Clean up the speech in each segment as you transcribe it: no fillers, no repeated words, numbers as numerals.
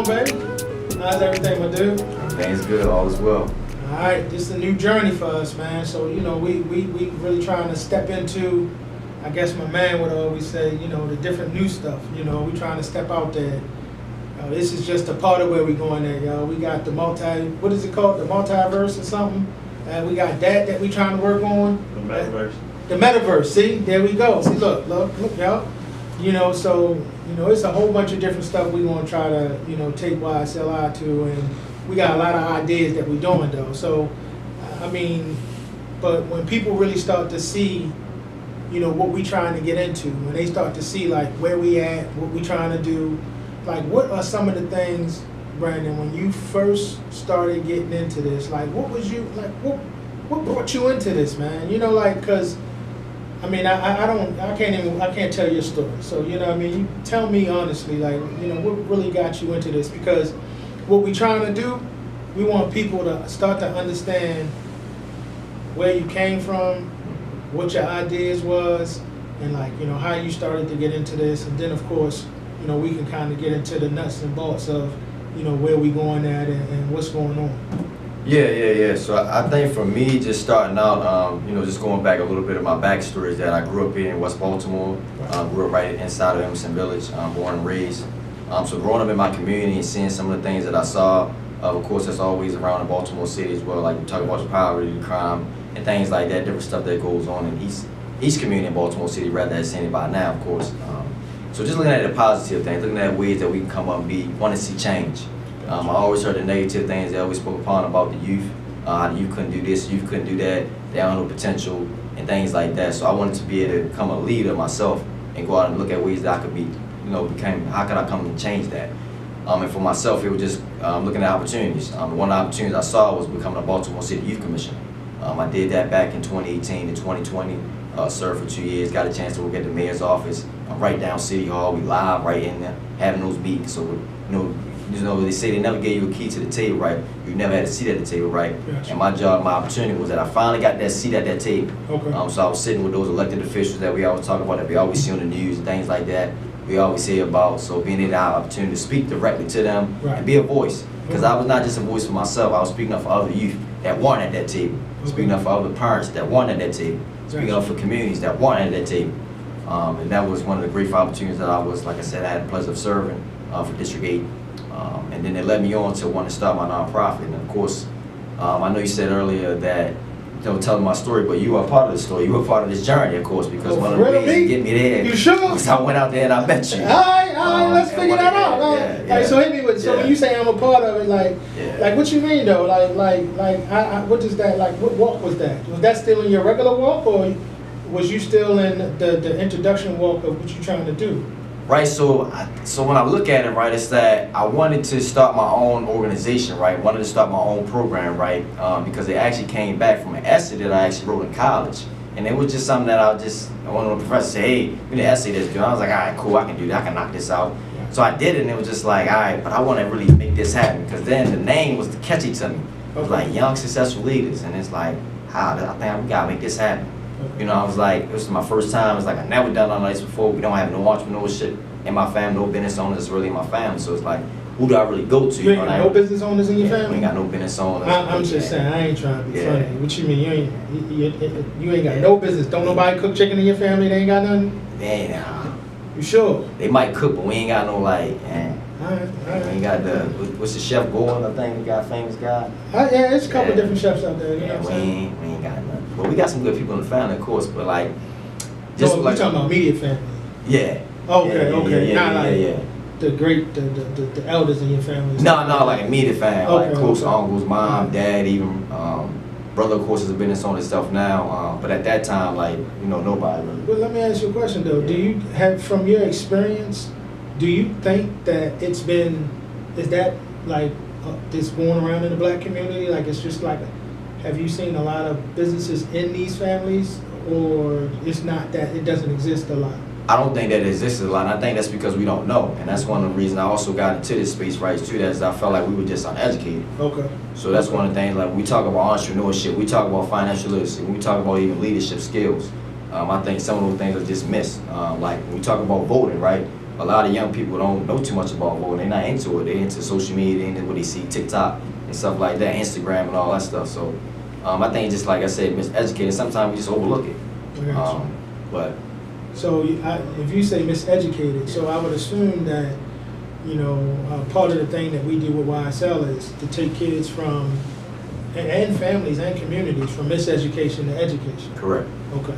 baby? How's everything, my dude? Everything's good, all is well. All right, this is a new journey for us, man. So, we really trying to step into, I guess my man would always say, the different new stuff. We trying to step out there. This is just a part of where we going at, y'all. We got the what is it called? The multiverse or something? We got that we trying to work on. The metaverse. The metaverse, see? There we go. See, look, y'all. So, it's a whole bunch of different stuff we want to try to, take YSLI to, and we got a lot of ideas that we're doing, though. So, but when people really start to see, what we trying to get into, when they start to see, like, where we at, what we trying to do, like, what are some of the things, Brandon, when you first started getting into this, like, what was you, like, what brought you into this, man? Because, I can't tell your story. So, you tell me honestly, like, what really got you into this? Because what we trying to do, we want people to start to understand where you came from, what your ideas was, and like, how you started to get into this. And then, of course, we can kind of get into the nuts and bolts of, where we going at and what's going on. Yeah. So I think for me, just starting out, just going back a little bit of my backstory is that I grew up here in West Baltimore, grew up right inside of Emerson Village, born and raised. So growing up in my community and seeing some of the things that I saw, of course, that's always around in Baltimore City as well, like we talk about the poverty, the crime, and things like that, different stuff that goes on in each community in Baltimore City, rather than seeing it by now, of course. So just looking at the positive things, looking at ways that we can come up and want to see change. I always heard the negative things they always spoke upon about the youth. The youth couldn't do this, youth couldn't do that, they don't have no potential, and things like that. So I wanted to be able to become a leader myself and go out and look at ways that I could be, how could I come and change that? And for myself, it was just looking at opportunities. One of the opportunities I saw was becoming a Baltimore City Youth Commissioner. I did that back in 2018 to 2020, served for 2 years, got a chance to work at the mayor's office, right down City Hall, we live right in there, having those meetings. So, they say they never gave you a key to the table, right? You never had a seat at the table, right? Gotcha. And my job, my opportunity was that I finally got that seat at that table. Okay. So I was sitting with those elected officials that we always talk about, that we always see on the news and things like that. We always hear about, so being able to have an opportunity to speak directly to them and be a voice. Because I was not just a voice for myself, I was speaking up for other youth that weren't at that table. Speaking up for other parents that weren't at that table. Speaking up for communities that weren't at that table. And that was one of the great opportunities that I was, like I said, I had the pleasure of serving for District 8. And then they led me on to want to start my nonprofit. And of course, I know you said earlier that, telling my story, but you are part of the story. You were part of this journey, of course, because one of the ways to get me there, you sure? because I went out there and I met you. All right, let's figure that out. All right, so hit me with. So when you say I'm a part of it, like what you mean though? What does that like? What walk was that? Was that still in your regular walk, or was you still in the introduction walk of what you're trying to do? Right, so when I look at it, right, it's that I wanted to start my own organization, right? Wanted to start my own program, right? Because it actually came back from an essay that I actually wrote in college. And it was just something that one of the professors said, hey, you need an essay that's good. I was like, all right, cool, I can do that, I can knock this out. Yeah. So I did it, and it was just like, all right, but I want to really make this happen. Because then the name was catchy to me. It was like Young Successful Leaders. And it's like, I think we got to make this happen. I was like, it was my first time. It's like, I never done all this before. We don't have no entrepreneurship in my family, no business owners really in my family. So it's like, who do I really go to? You ain't got no business owners in your family? We ain't got no business owners. I'm just saying, I ain't trying to be funny. What you mean? You ain't got no business. Don't nobody cook chicken in your family? They ain't got nothing? Man, you sure? They might cook, but we ain't got no All right. We ain't got what's the Chef Gordon, I think, we got a famous guy. Yeah, there's a couple different chefs out there. We ain't got nothing. But we got some good people in the family, of course, but like, just so, like, you talking about immediate family? Yeah. Okay. Not like the elders in your family. No, like immediate family, like close uncles, mom, dad, even brother, of course, is a business owner himself now. But at that time, like, nobody really. Well, let me ask you a question though. Do you have, from your experience, do you think that is that like this going around in the black community? Like, it's just like, have you seen a lot of businesses in these families, or it's not that it doesn't exist a lot? I don't think that it exists a lot, and I think that's because we don't know. And that's one of the reasons I also got into this space, right, too, that is I felt like we were just uneducated. Okay. So that's one of the things, like, we talk about entrepreneurship, we talk about financial literacy, we talk about even leadership skills. I think some of those things are just missed. Like, when we talk about voting, right, a lot of young people don't know too much about voting. They're not into it. They're into social media, and what they see TikTok and stuff like that, Instagram and all that stuff. So I think just like I said, miseducated. Sometimes we just overlook it. But so if you say miseducated, so I would assume that, you know, part of the thing that we do with YSL is to take kids from, and families and communities, from miseducation to education. Correct. Okay.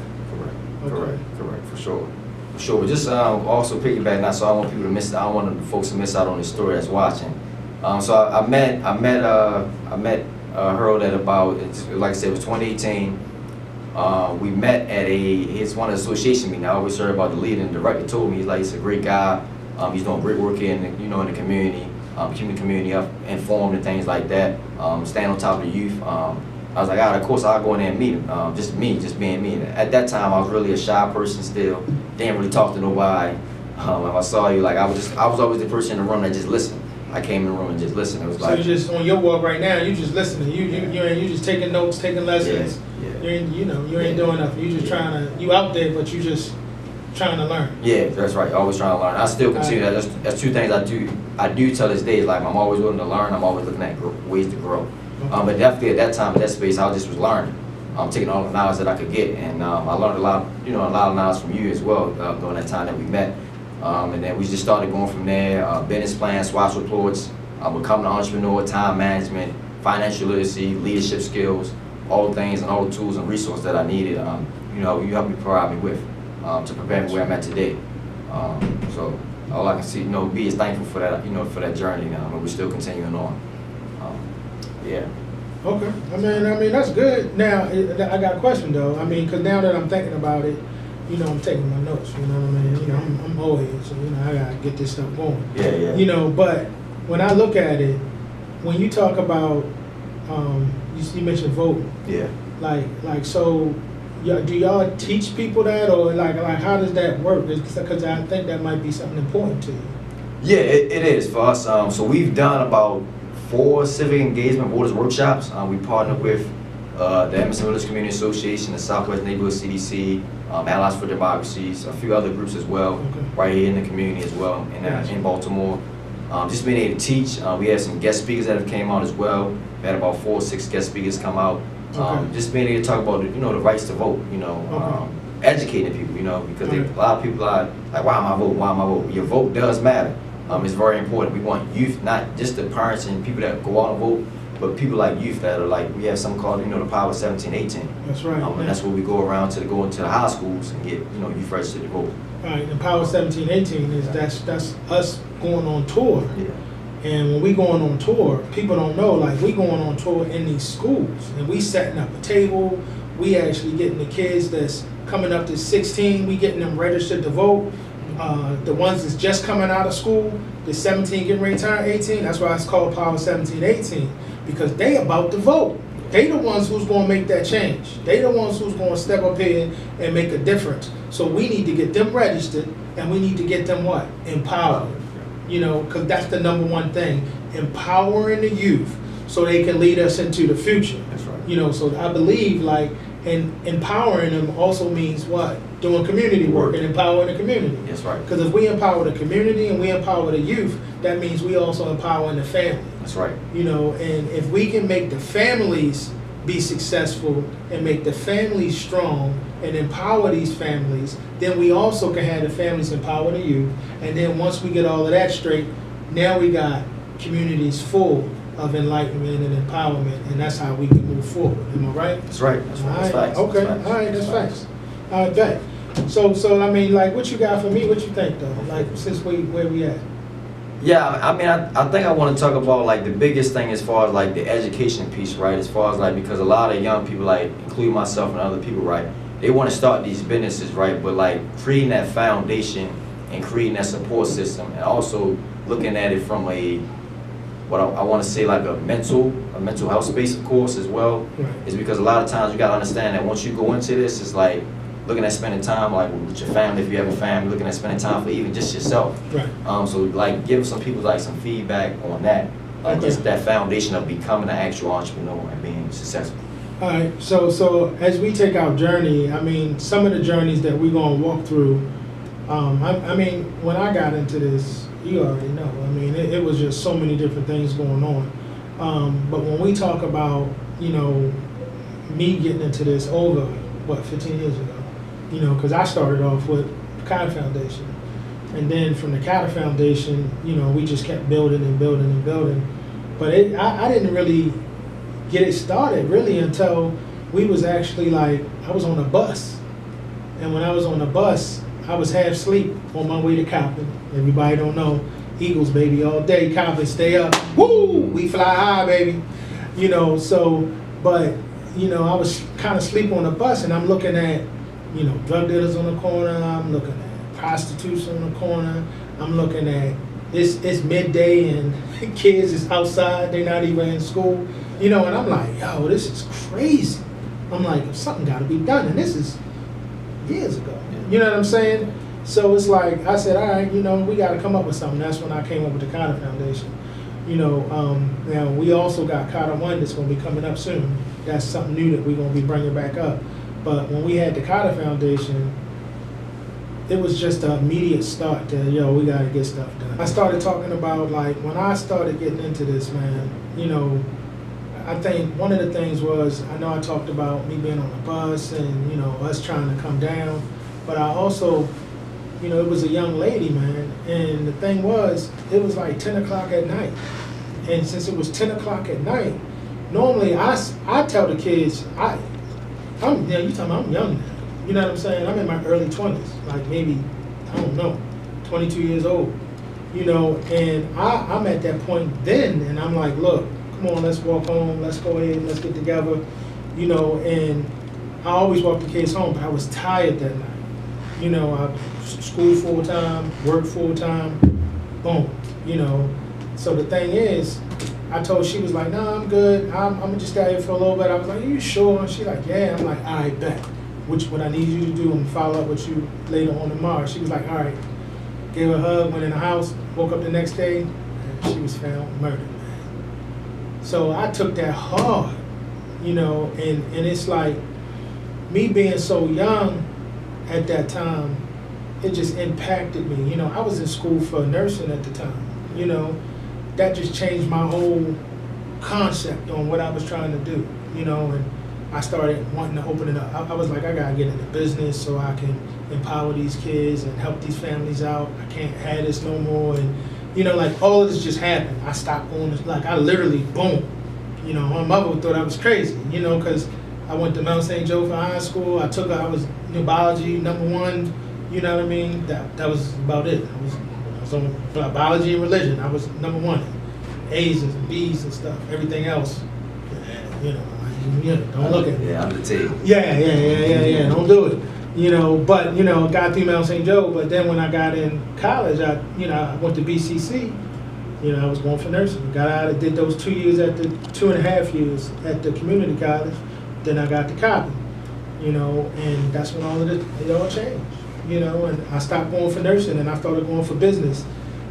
Correct, for sure. For sure. But just also piggyback now, so I don't want people to miss. I don't want the folks to miss out on this story that's watching. So I met Harold at about, like I said, it was 2018. We met at it's one of the association meetings. I always heard about the leader and the director told me he's a great guy. He's doing great work in the community, keeping the community up, informed and things like that. Staying on top of the youth. I was like, all right, of course I'll go in there and meet him. Just being me. And at that time, I was really a shy person still. Didn't really talk to nobody. If I saw you, like I was always the person in the room that just listened. I came in the room and just listened. It was like, so you just on your walk right now. You just listening. You just taking notes, taking lessons. Yeah. You ain't doing nothing. You just trying to. You out there, but you just trying to learn. Yeah, that's right. Always trying to learn. I still continue that. That's two things I do till this day. Like I'm always willing to learn. I'm always looking at ways to grow. But definitely at that time, at that space, I just was learning. Taking all the knowledge that I could get, and I learned a lot of knowledge from you as well during that time that we met. And then we just started going from there. Business plans, SWOT reports, becoming an entrepreneur, time management, financial literacy, leadership skills, all the things and all the tools and resources that I needed. You helped me provide me with to prepare me where I'm at today. So all I can see, be is thankful for that, for that journey. And we're still continuing on. Yeah. Okay. I mean that's good. Now I got a question though. I mean, because now that I'm thinking about it, I'm taking my notes. You know what I mean? I'm old head, so I gotta get this stuff going. Yeah. But when I look at it, when you talk about, you mentioned voting. Yeah. Like so, do y'all teach people that, or like how does that work? Because I think that might be something important to you. Yeah, it is for us. So we've done about 4 civic engagement voters workshops. We partnered with the Emerson Village Community Association, the Southwest Neighborhood CDC, Allies for Democracies, a few other groups as well, right here in the community as well, in Baltimore. Just being able to teach. We had some guest speakers that have came out as well. We had about 4 or 6 guest speakers come out. Just being able to talk about the rights to vote. Educating people. Because a lot of people are like, why am I voting? Why am I voting? Your vote does matter. It's very important. We want youth, not just the parents and people that go out and vote, but people like youth that are like, we have something called, the Power 17, 18. That's right. And that's where we go around to go into the high schools and get, youth registered to vote. Right, the Power 17, 18 is that's us going on tour. Yeah. And when we going on tour, people don't know, like we going on tour in these schools and we setting up a table. We actually getting the kids that's coming up to 16, we getting them registered to vote. The ones that's just coming out of school, the 17 getting ready to turn 18, that's why it's called Power 17, 18, because they about to vote. They the ones who's going to make that change. They the ones who's going to step up here and make a difference. So we need to get them registered, and we need to get them what? Empowered. Because that's the #1 thing, empowering the youth so they can lead us into the future. That's right. So I believe and empowering them also means what? Doing community work and empowering the community. That's right. Because if we empower the community and we empower the youth, that means we also empowering the family. That's right. And if we can make the families be successful and make the families strong and empower these families, then we also can have the families empower the youth. And then once we get all of that straight, now we got communities full of enlightenment and empowerment, and that's how we can move forward. Am I right? That's right. That's right. That's facts. Okay. That's facts. All right. That's facts. All right, bet. So I mean, like, what you got for me? What you think though? Like, since where we at? Yeah, I mean, I think I want to talk about like the biggest thing as far as like the education piece, right? As far as like, because a lot of young people, like including myself and other people, right? They want to start these businesses, right? But like creating that foundation and creating that support system, and also looking at it from what I want to say like a mental health space, of course, as well, is because a lot of times you got to understand that once you go into this, it's like looking at spending time like with your family, if you have a family, looking at spending time for even just yourself. Right. So like give some people like some feedback on that, like just that foundation of becoming an actual entrepreneur and being successful. All right. So as we take our journey, I mean, some of the journeys that we're gonna walk through, I mean, when I got into this, you already know. I mean, it was just so many different things going on. But when we talk about, you know, me getting into this over, 15 years ago, you know, because I started off with the Carter Foundation. And then from the Carter Foundation, you know, we just kept building and building and building. But I didn't really get it started really until we was actually like, I was on a bus. And when I was on the bus, I was half asleep on my way to Coppin. Everybody don't know, Eagles, baby, all day. Coppin, stay up. Woo! We fly high, baby. You know, so, but, you know, I was kind of asleep on the bus, and I'm looking at, you know, drug dealers on the corner. I'm looking at prostitutes on the corner. I'm looking at, it's midday, and kids is outside. They're not even in school. You know, and I'm like, yo, this is crazy. I'm like, something got to be done. And this is years ago. You know what I'm saying? So it's like, I said, all right, you know, we got to come up with something. That's when I came up with the Carter Foundation. You know, now we also got Carter One that's going to be coming up soon. That's something new that we're going to be bringing back up. But when we had the Carter Foundation, it was just an immediate start to, yo, we got to get stuff done. I started talking about, like, when I started getting into this, man, you know, I think one of the things was, I know I talked about me being on the bus and, you know, us trying to come down, but I also, you know, it was a young lady, man, and the thing was, it was like 10 o'clock at night. And since it was 10 o'clock at night, normally I tell the kids, I'm you talking about, I'm young now. You know what I'm saying? I'm in my early 20s, like maybe, I don't know, 22 years old. You know, and I'm at that point then, and I'm like, look, come on, let's walk home, let's go ahead, let's get together. You know, and I always walk the kids home, but I was tired that night. You know, I school full time, work full time, boom, you know. So the thing is, I told, she was like, no, I'm good. I'm gonna just stay here for a little bit. I was like, are you sure? And she like, yeah. I'm like, all right, bet. What I need you to do, I'm gonna follow up with you later on tomorrow. She was like, all right. Gave her a hug, went in the house, woke up the next day, and she was found murdered, man. So I took that hard, you know, and it's like, me being so young at that time, it just impacted me. You know, I was in school for nursing at the time, you know. That just changed my whole concept on what I was trying to do, you know, and I started wanting to open it up. I was like, I gotta get into business so I can empower these kids and help these families out. I can't have this no more. And, you know, like, all of this just happened. I stopped going to, like, I literally, boom. You know, my mother thought I was crazy, you know, because I went to Mount St. Joe for high school. I was, you know, biology #1, you know what I mean? That was about it. I was on biology and religion. I was #1. A's and B's and stuff. Everything else, you know, don't look at me. Yeah, I'm the T. Yeah. Don't do it. You know, but, you know, got through Mount St. Joe. But then when I got in college, I went to BCC. You know, I was going for nursing. Got out, I did those 2 years 2.5 years at the community college. Then I got to Coppin. You know, and that's when all of it all changed. You know, and I stopped going for nursing and I started going for business.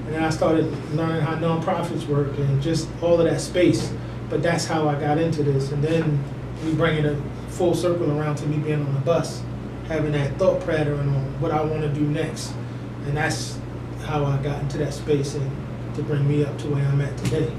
And then I started learning how nonprofits work and just all of that space. But that's how I got into this. And then we bring it a full circle around to me being on the bus, having that thought pattern on what I want to do next. And that's how I got into that space and to bring me up to where I'm at today.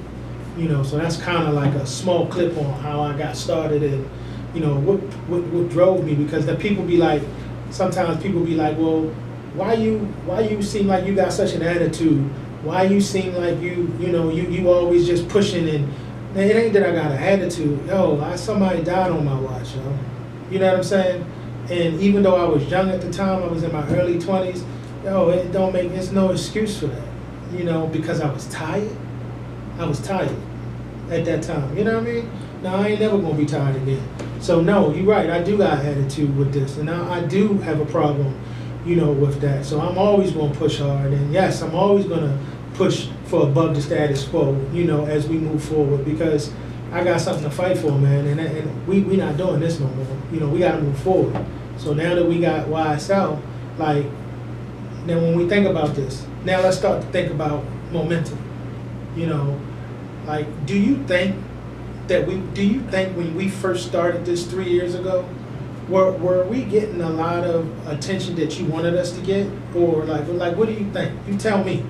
You know, so that's kind of like a small clip on how I got started and, you know, what drove me. Because the people be like, sometimes people be like, well, why you seem like you got such an attitude? Why you seem like you always just pushing? And it ain't that I got an attitude. Yo, somebody died on my watch, yo. You know what I'm saying? And even though I was young at the time, I was in my early 20s, yo, it's no excuse for that. You know, because I was tired. I was tired at that time. You know what I mean? Now, I ain't never gonna be tired again. So no, you're right, I do got attitude with this. And now I do have a problem, you know, with that. So I'm always gonna push hard. And yes, I'm always gonna push for above the status quo, you know, as we move forward, because I got something to fight for, man. And we not doing this no more. You know, we gotta move forward. So now that we got YSL, like, now when we think about this, now let's start to think about momentum. You know, like, do you think when we first started this 3 years ago, were we getting a lot of attention that you wanted us to get, or like what do you think? You tell me.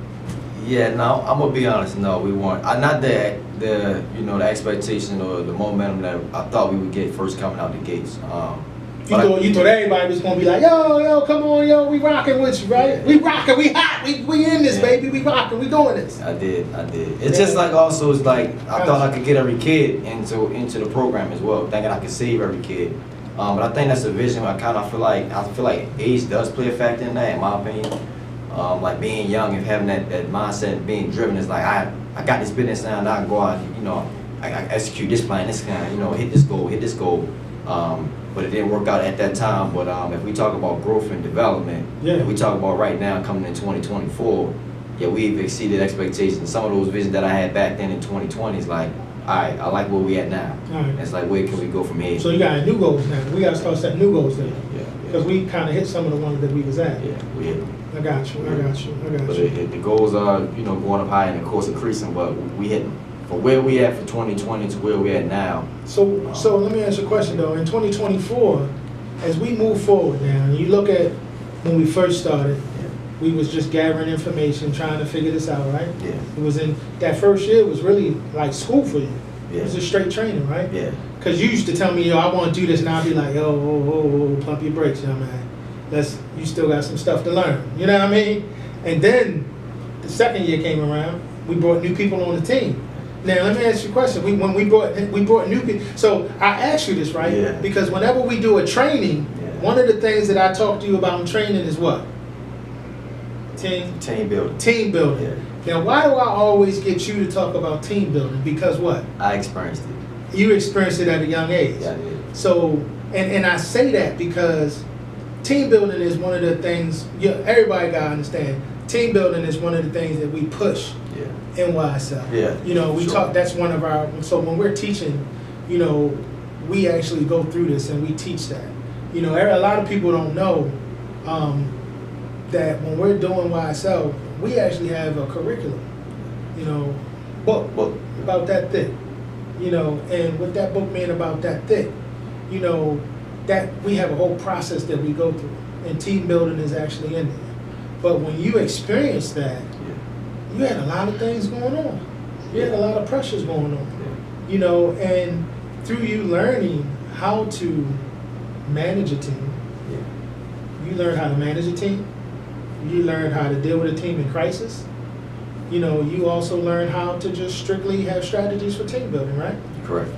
Yeah, no, I'm gonna be honest. No, we weren't. Not that the the expectation or the momentum that I thought we would get first coming out the gates. You thought everybody was gonna be like, yo, come on, yo, we rocking with you, right? Yeah. We rocking, we hot, we in this, baby, we rocking, we doing this. I did. It's just like also it's like I thought I could get every kid into the program as well, thinking I could save every kid. But I think that's a vision. I feel like age does play a factor in that, in my opinion. Like being young and having that mindset and being driven is like I got this business now, and I can go out, I execute this plan, this kind, hit this goal. But it didn't work out at that time. But if we talk about growth and development, if we talk about right now coming in 2024, yeah, we've exceeded expectations. Some of those visions that I had back then in 2020 is like, all right, I like where we at now. All right. It's like, where can we go from here? So you got new goals now. We got to start setting new goals then. Yeah. Because we kind of hit some of the ones that we was at. Yeah, we hit them. I got you. But the goals are, going up high and of course increasing, but we hit them. From where we at for 2020 to where we at now. So let me ask you a question though. In 2024, as we move forward now, and you look at when we first started, we was just gathering information, trying to figure this out, right? Yeah. It was in that first year was really like school for you. Yeah. It was a straight training, right? Yeah. Because you used to tell me, yo, I want to do this, and I'd be like, oh, pump your brakes, young man. You still got some stuff to learn. You know what I mean? And then the second year came around, we brought new people on the team. Now let me ask you a question. When we brought new people, so I asked you this, right? Yeah. Because whenever we do a training, one of the things that I talk to you about in training is what? Team building. Team building. Yeah. Now, why do I always get you to talk about team building? Because what? I experienced it. You experienced it at a young age. Yeah, I did. So, and I say that because team building is one of the things, everybody got to understand, team building is one of the things that we push in YSL. Yeah. We talk, that's one of our, so when we're teaching, we actually go through this and we teach that. A lot of people don't know that when we're doing YSL, we actually have a curriculum, book about that thick, and with that book being about that thick, that we have a whole process that we go through, and team building is actually in there. But when you experience that, you had a lot of things going on. You had a lot of pressures going on, and through you learning how to manage a team, you learn how to manage a team. You learn how to deal with a team in crisis. You also learn how to just strictly have strategies for team building, right? Correct.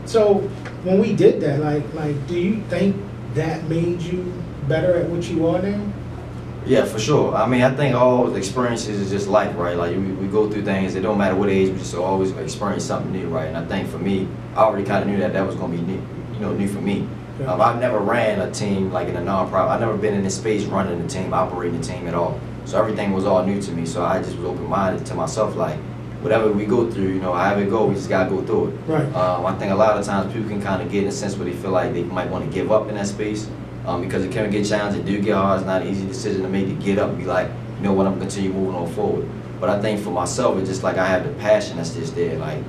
So when we did that, like, do you think that made you better at what you are now? Yeah, for sure. I mean, I think all experiences is just life, right? Like we go through things. It don't matter what age, we just always experience something new, right? And I think for me, I already kind of knew that was going to be new, new for me. Yeah. I've never ran a team like in a nonprofit. I've never been in this space running a team, operating a team at all. So everything was all new to me. So I just was open-minded to myself, like whatever we go through, however it go, we just gotta go through it. Right. I think a lot of times people can kind of get in a sense where they feel like they might want to give up in that space because it can get challenging. It do get hard. It's not an easy decision to make to get up and be like, you know what, I'm gonna continue moving on forward. But I think for myself, it's just like I have the passion that's just there. Like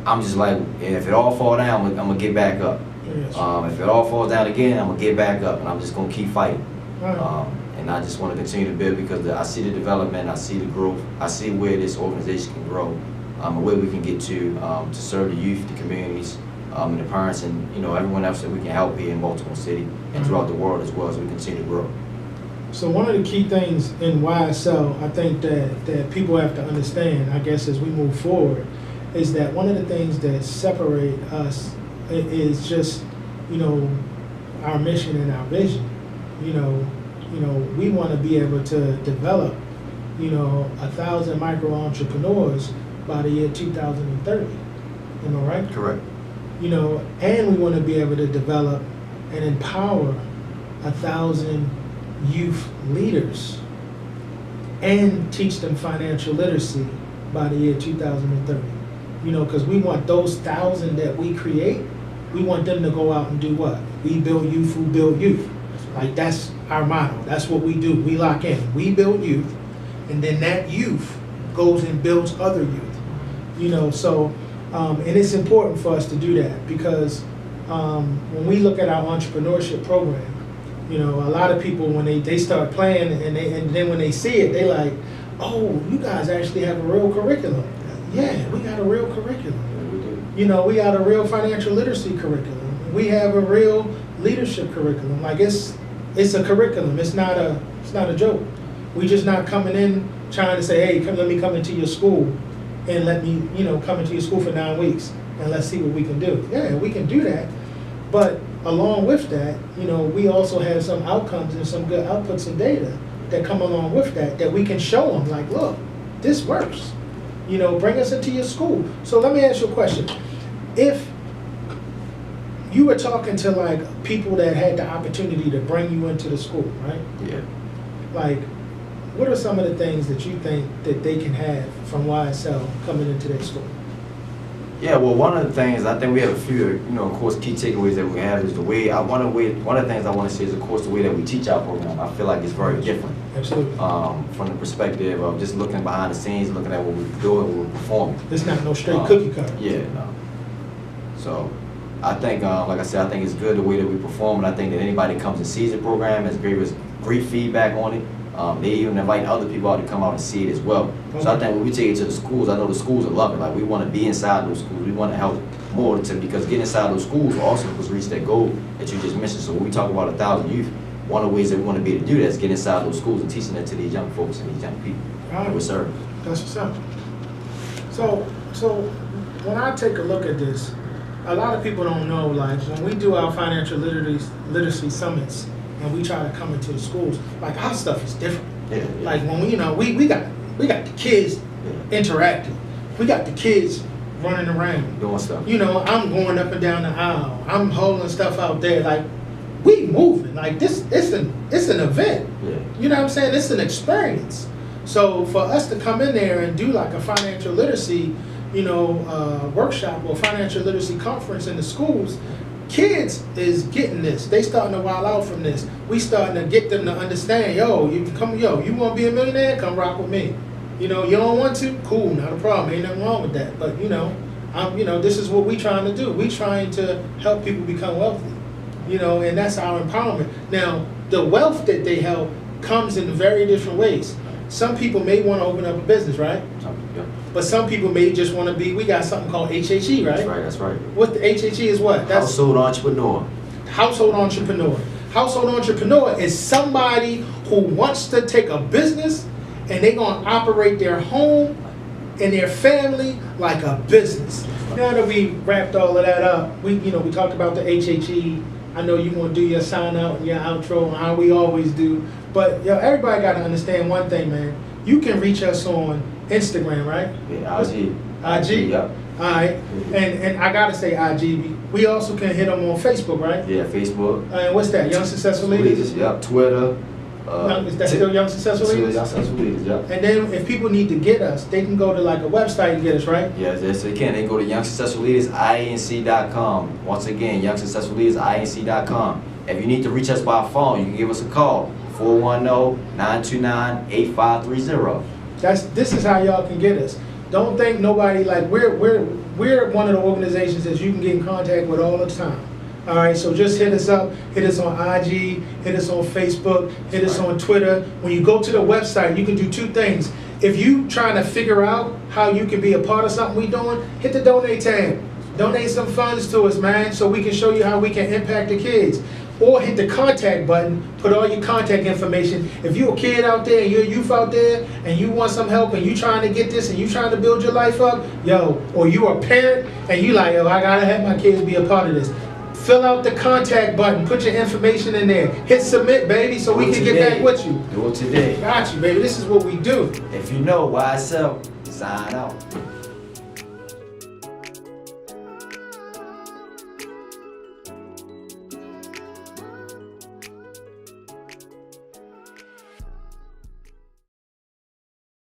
I'm just like, if it all fall down, I'm gonna get back up. Yes. If it all falls down again, I'm gonna get back up, and I'm just gonna keep fighting. Right. And I just want to continue to build because I see the development, I see the growth, I see where this organization can grow, and where we can get to serve the youth, the communities, and the parents, and everyone else that we can help here in Baltimore City and throughout the world as well as we continue to grow. So one of the key things in YSL, I think that people have to understand, I guess, as we move forward, is that one of the things that separate us is just, our mission and our vision. We want to be able to develop, 1,000 micro entrepreneurs by the year 2030. Am I right? Correct. And we want to be able to develop and empower 1,000 youth leaders and teach them financial literacy by the year 2030. Because we want those 1,000 that we create, we want them to go out and do what? We build youth who build youth. Like that's our motto. That's what we do. We lock in. We build youth, and then that youth goes and builds other youth. And it's important for us to do that because when we look at our entrepreneurship program, you know, a lot of people when they start playing and then when they see it, they like, oh, you guys actually have a real curriculum. Yeah, we got a real curriculum. You know, we got a real financial literacy curriculum. We have a real leadership curriculum. Like it's a curriculum. It's not a joke. We just not coming in trying to say, hey, let me come into your school and let me, you know, come into your school for 9 weeks and let's see what we can do. Yeah, we can do that. But along with that, you know, we also have some outcomes and some good outputs and data that come along with that we can show them, like, look, this works. You know, bring us into your school. So let me ask you a question. If you were talking to like people that had the opportunity to bring you into the school, right? Yeah. Like, what are some of the things that you think that they can have from YSL coming into their school? Yeah, well, one of the things, I think we have a few, you know, of course, key takeaways that we have is the way, one of the things I want to say is, of course, the way that we teach our program. I feel like it's very different. Absolutely. From the perspective of just looking behind the scenes, looking at what we're doing, what we're performing. It's not no straight cookie cutter. Yeah, no. So, I think, like I said, I think it's good the way that we perform, and I think that anybody that comes and sees the program has great feedback on it. They even invite other people out to come out and see it as well. Okay. So I think when we take it to the schools, I know the schools are loving it. Like, we want to be inside those schools. We want to help more because getting inside those schools also was reach that goal that you just mentioned. So when we talk about 1,000 youth, one of the ways that we want to be able to do that is get inside those schools and teaching that to these young folks and these young people that we serve. That's what's up. So when I take a look at this, a lot of people don't know, like, when we do our financial literacy summits and we try to come into the schools, like, our stuff is different. Yeah. Like, when we, you know, we got the kids interacting. We got the kids running around. Doing stuff. You know, I'm going up and down the aisle. I'm holding stuff out there. Like, we moving. Like, it's an event. Yeah. You know what I'm saying? It's an experience. So for us to come in there and do like a financial literacy, you know, workshop or financial literacy conference in the schools, kids is getting this. They starting to wild out from this. We starting to get them to understand, you want to be a millionaire? Come rock with me. You know, you don't want to? Cool, not a problem. Ain't nothing wrong with that. But you know, this is what we trying to do. We trying to help people become wealthy. You know, and that's our empowerment. Now, the wealth that they help comes in very different ways. Some people may want to open up a business, right? Yeah. But some people may just want to be, we got something called HHE, right? That's right. What the HHE is what? That's household entrepreneur. Household entrepreneur. Household entrepreneur is somebody who wants to take a business and they're going to operate their home and their family like a business. Now that we wrapped all of that up, we talked about the HHE. I know you want to do your sign out and your outro, how we always do. But everybody got to understand one thing, man. You can reach us on Instagram, right? Yeah, IG. IG. Yep. All right. And I got to say IG. We also can hit them on Facebook, right? Yeah, Facebook. And what's that? Young Successful Leaders? Yep. Twitter. Is that still Young Successful Leaders? Young Successful Leaders, yep. And then if people need to get us, they can go to like a website and get us, right? Yes, they can. They can go to YoungSuccessfulLeadersINC.com. Once again, YoungSuccessfulLeadersINC.com. If you need to reach us by phone, you can give us a call. 410-929-8530. This is how y'all can get us. Don't think nobody, like, we're one of the organizations that you can get in contact with all the time. All right, so just hit us up, hit us on IG, hit us on Facebook, hit us on Twitter. When you go to the website, you can do two things. If you trying to figure out how you can be a part of something we doing, hit the donate tab. Donate some funds to us, man, so we can show you how we can impact the kids. Or hit the contact button, put all your contact information. If you're a kid out there, and you're a youth out there, and you want some help, and you trying to get this, and you trying to build your life up, or you are a parent, and you like, I gotta have my kids be a part of this. Fill out the contact button, put your information in there. Hit submit, baby, so we can get back with you. Do it today. Got you, baby. This is what we do. If you know YSL, sign out.